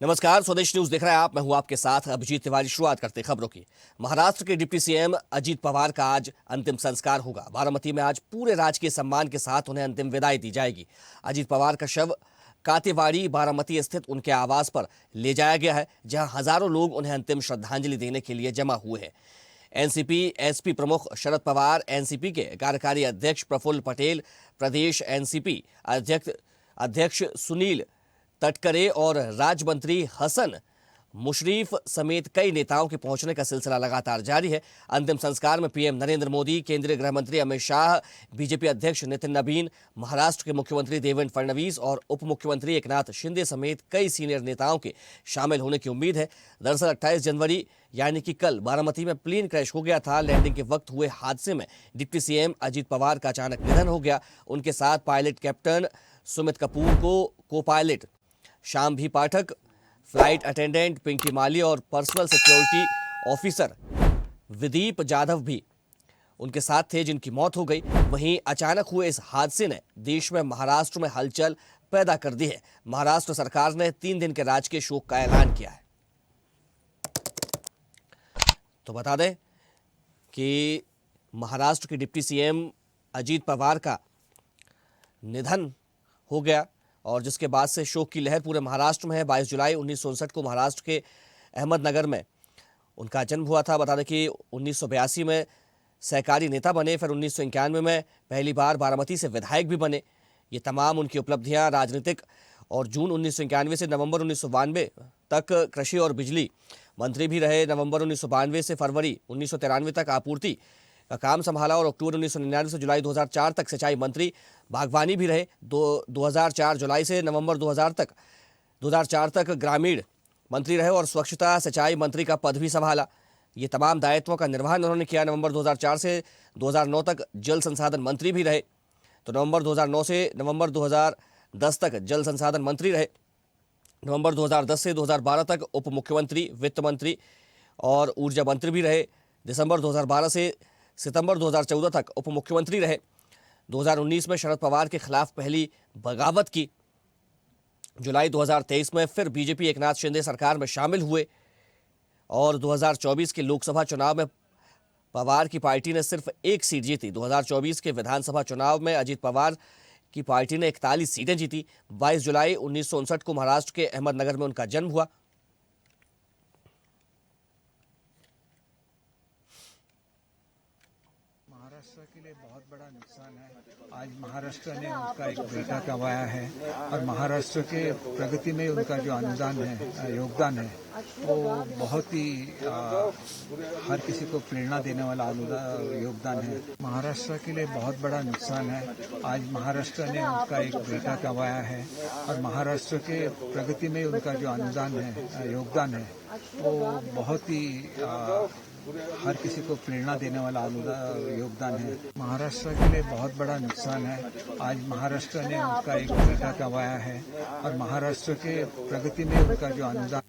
नमस्कार, स्वदेश न्यूज देख रहे हैं आप। मैं हूं आपके साथ अभिजीत तिवारी। शुरुआत करते हैं खबरों की। महाराष्ट्र के डिप्टी सीएम अजीत पवार का आज अंतिम संस्कार होगा। बारामती में आज पूरे राजकीय सम्मान के साथ उन्हें अंतिम विदाई दी जाएगी। अजीत पवार का शव कातेवाड़ी बारामती स्थित उनके आवास पर ले जाया गया है, जहां हजारों लोग उन्हें अंतिम श्रद्धांजलि देने के लिए जमा हुए हैं। एनसीपी एसपी प्रमुख शरद पवार, एनसीपी के कार्यकारी अध्यक्ष प्रफुल्ल पटेल, प्रदेश एनसीपी अध्यक्ष सुनील तटकरे और राज्य मंत्री हसन मुशरीफ समेत कई नेताओं के पहुंचने का सिलसिला लगातार जारी है। अंतिम संस्कार में पीएम नरेंद्र मोदी, केंद्रीय गृह मंत्री अमित शाह, बीजेपी अध्यक्ष नितिन नबीन, महाराष्ट्र के मुख्यमंत्री देवेंद्र फडणवीस और उप मुख्यमंत्री एकनाथ शिंदे समेत कई सीनियर नेताओं के शामिल होने की उम्मीद है। दरअसल 28 जनवरी यानी कि कल बारामती में प्लेन क्रैश हो गया था। लैंडिंग के वक्त हुए हादसे में डिप्टी सीएम अजीत पवार का अचानक निधन हो गया। उनके साथ पायलट कैप्टन सुमित कपूर को पायलट श्याम भी पाठक, फ्लाइट अटेंडेंट पिंकी माली और personal security officer Videep Jadhav भी उनके साथ थे, जिनकी मौत हो गई। वहीं अचानक हुए इस हादसे ने देश में महाराष्ट्र में हलचल पैदा कर दी है। महाराष्ट्र सरकार ने 3 दिन के राजकीय शोक का ऐलान किया है। तो बता दें कि महाराष्ट्र के डिप्टी सीएम अजीत पवार का निधन हो गया और जिसके बाद से शोक की लहर पूरे महाराष्ट्र में है। 22 जुलाई 1959 को महाराष्ट्र के अहमदनगर में उनका जन्म हुआ था। बता दें कि 1982 में सहकारी नेता बने, फिर 1991 में पहली बार बारामती से विधायक भी बने। ये तमाम उनकी उपलब्धियां राजनीतिक। और जून 1991 से नवंबर 1992 तक कृषि और बिजली मंत्री भी रहे। नवंबर 1992 से फरवरी 1993 तक आपूर्ति का काम संभाला और अक्टूबर 1999 से जुलाई 2004 तक सिंचाई मंत्री बागवानी भी रहे। 2004 जुलाई से नवंबर 2004 तक ग्रामीण मंत्री रहे और स्वच्छता सिंचाई मंत्री का पद भी संभाला। ये तमाम दायित्वों का निर्वहन उन्होंने किया। नवंबर 2004 से 2009 तक जल संसाधन मंत्री भी रहे। तो नवंबर 2009 से नवंबर 2010 तक जल संसाधन मंत्री रहे। नवंबर 2010 से 2012 तक उप मुख्यमंत्री, वित्त मंत्री और ऊर्जा मंत्री भी रहे। दिसंबर 2012 से सितंबर 2014 तक उप मुख्यमंत्री रहे। 2019 में शरद पवार के खिलाफ पहली बगावत की। जुलाई 2023 में फिर बीजेपी एकनाथ शिंदे सरकार में शामिल हुए और 2024 के लोकसभा चुनाव में पवार की पार्टी ने सिर्फ 1 सीट जीती। 2024 के विधानसभा चुनाव में अजीत पवार की पार्टी ने 41 सीटें जीती। 22 जुलाई 1959 को महाराष्ट्र के अहमदनगर में उनका जन्म हुआ। महाराष्ट्र के लिए बहुत बड़ा नुकसान है। आज महाराष्ट्र ने उनका एक बेटा गंवाया है और महाराष्ट्र के प्रगति में उनका जो अनुदान है, योगदान है, वो बहुत ही हर किसी को प्रेरणा देने वाला योगदान है। महाराष्ट्र के लिए बहुत बड़ा नुकसान है। आज महाराष्ट्र ने उनका एक बेटा गंवाया है और महाराष्ट्र के प्रगति में उनका जो अनुदान है, योगदान है, वो बहुत ही हर किसी को प्रेरणा देने वाला योगदान है। महाराष्ट्र के लिए बहुत बड़ा नुकसान है। आज महाराष्ट्र ने उनका एक बेटा गंवाया है और महाराष्ट्र के प्रगति में उनका जो अनुदान।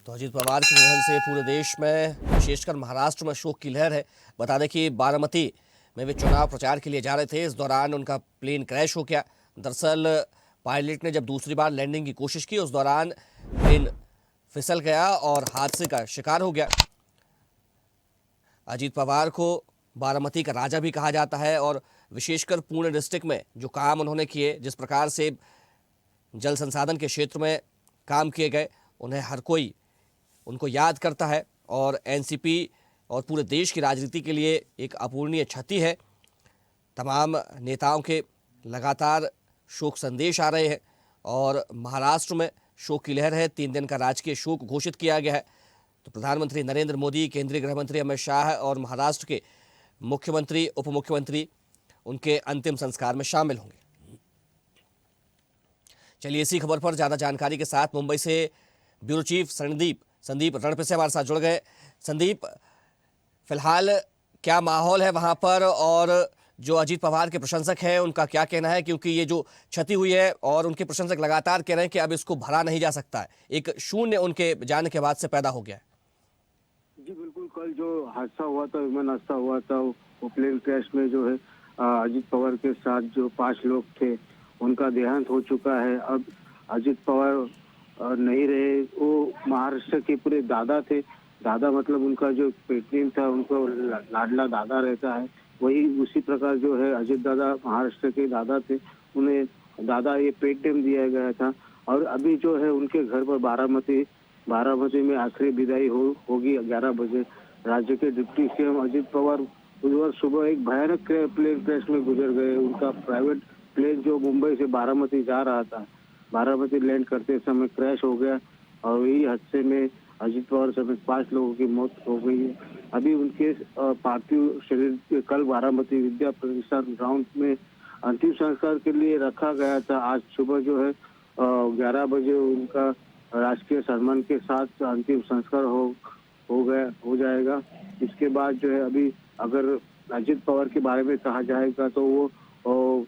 तो अजीत पवार के निधन से पूरे देश में, विशेषकर महाराष्ट्र में शोक की लहर है। बता दें कि बारामती में वे चुनाव प्रचार के लिए जा रहे थे। इस दौरान उनका प्लेन क्रैश हो गया। दरअसल पायलट ने जब दूसरी बार लैंडिंग की कोशिश की, उस दौरान प्लेन फिसल गया और हादसे का शिकार हो गया। अजीत पवार को बारामती का राजा भी कहा जाता है और विशेषकर पुणे डिस्ट्रिक्ट में जो काम उन्होंने किए, जिस प्रकार से जल संसाधन के क्षेत्र में काम किए गए, उन्हें हर कोई उनको याद करता है। और एनसीपी और पूरे देश की राजनीति के लिए एक अपूरणीय क्षति है। तमाम नेताओं के लगातार शोक संदेश आ रहे हैं और महाराष्ट्र में शोक की लहर है। 3 दिन का राजकीय शोक घोषित किया गया है। तो प्रधानमंत्री नरेंद्र मोदी, केंद्रीय गृह मंत्री अमित शाह और महाराष्ट्र के मुख्यमंत्री, उप मुख्यमंत्री उनके अंतिम संस्कार में शामिल होंगे। चलिए, इसी खबर पर ज्यादा जानकारी के साथ मुंबई से ब्यूरो चीफ संदीप रणपे से हमारे साथ जुड़ गए। संदीप, फिलहाल क्या माहौल है वहां पर और जो अजीत पवार के प्रशंसक हैं उनका क्या कहना है, क्योंकि ये जो क्षति हुई है और उनके प्रशंसक लगातार कह रहे हैं कि अब इसको भरा नहीं जा सकता है, एक शून्य उनके जाने के बाद से पैदा हो गया है। जी बिल्कुल, कल जो हादसा हुआ था, विमान हादसा हुआ था, वो प्लेन क्रैश में जो है अजीत पवार के साथ जो 5 लोग थे उनका देहांत हो चुका है। अब अजित पवार नहीं रहे। वो महाराष्ट्र के पूरे दादा थे। दादा मतलब उनका जो पेट नेम था, उनको लाडला दादा रहता है। वही उसी प्रकार जो है अजित दादा महाराष्ट्र के दादा थे। उन्हें दादा ये पेट नेम दिया गया था। और अभी जो है उनके घर पर बारामती में आखिरी विदाई होगी 11 बजे। राज्य के डिप्टी सीएम अजित पवार बुधवार सुबह एक भयानक प्लेन क्रैश में गुजर गए। उनका प्राइवेट प्लेन जो मुंबई से बारामती जा रहा था, बारामती लैंड करते समय क्रैश हो गया और यही हादसे में अजित पवार समेत 5 लोगों की मौत हो गई है। अभी उनके पार्थिव शरीर कल बारामती विद्या प्रतिष्ठान ग्राउंड में अंतिम संस्कार के लिए रखा गया था। आज सुबह जो है 11 बजे उनका राजकीय सम्मान के साथ अंतिम संस्कार हो जाएगा। इसके बाद जो है अभी अगर अजित पवार के बारे में कहा जाएगा तो वो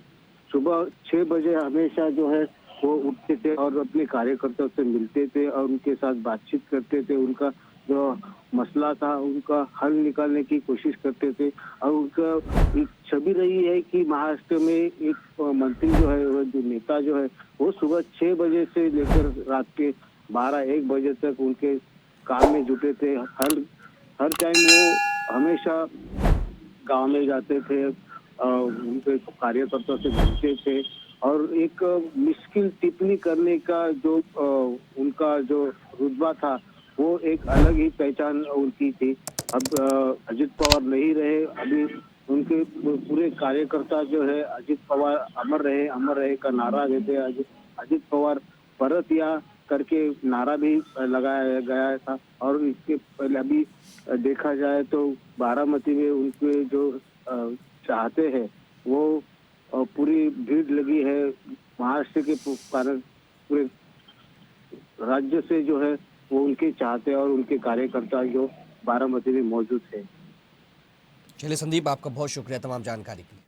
सुबह 6 बजे हमेशा जो है वो उठते थे और अपने कार्यकर्ताओं से मिलते थे और उनके साथ बातचीत करते थे। उनका जो मसला था उनका हल निकालने की कोशिश करते थे। और उनका एक छवि रही है कि महाराष्ट्र में एक मंत्री जो है, जो नेता जो है, वो सुबह 6 बजे से लेकर रात के 12-1 बजे तक उनके काम में जुटे थे। हर टाइम वो हमेशा गांव में जाते थे, उनके कार्यकर्ताओं से मिलते थे और एक मुश्किल टिप्पणी करने का जो उनका जो रुतबा था, वो एक अलग ही पहचान उनकी थी। अब अजित पवार नहीं रहे। अभी उनके पूरे कार्यकर्ता जो है अजित पवार अमर रहे का नारा देते हैं। अजित पवार परत या करके नारा भी लगाया गया था। और इसके पहले अभी देखा जाए तो बारामती में उनके जो चाहते हैं वो पूरी भीड़ लगी है। महाराष्ट्र के कारण पूरे राज्य से जो है वो उनके चाहते और उनके कार्यकर्ता जो बारामती में मौजूद है। चलिए संदीप, आपका बहुत शुक्रिया तमाम जानकारी के लिए।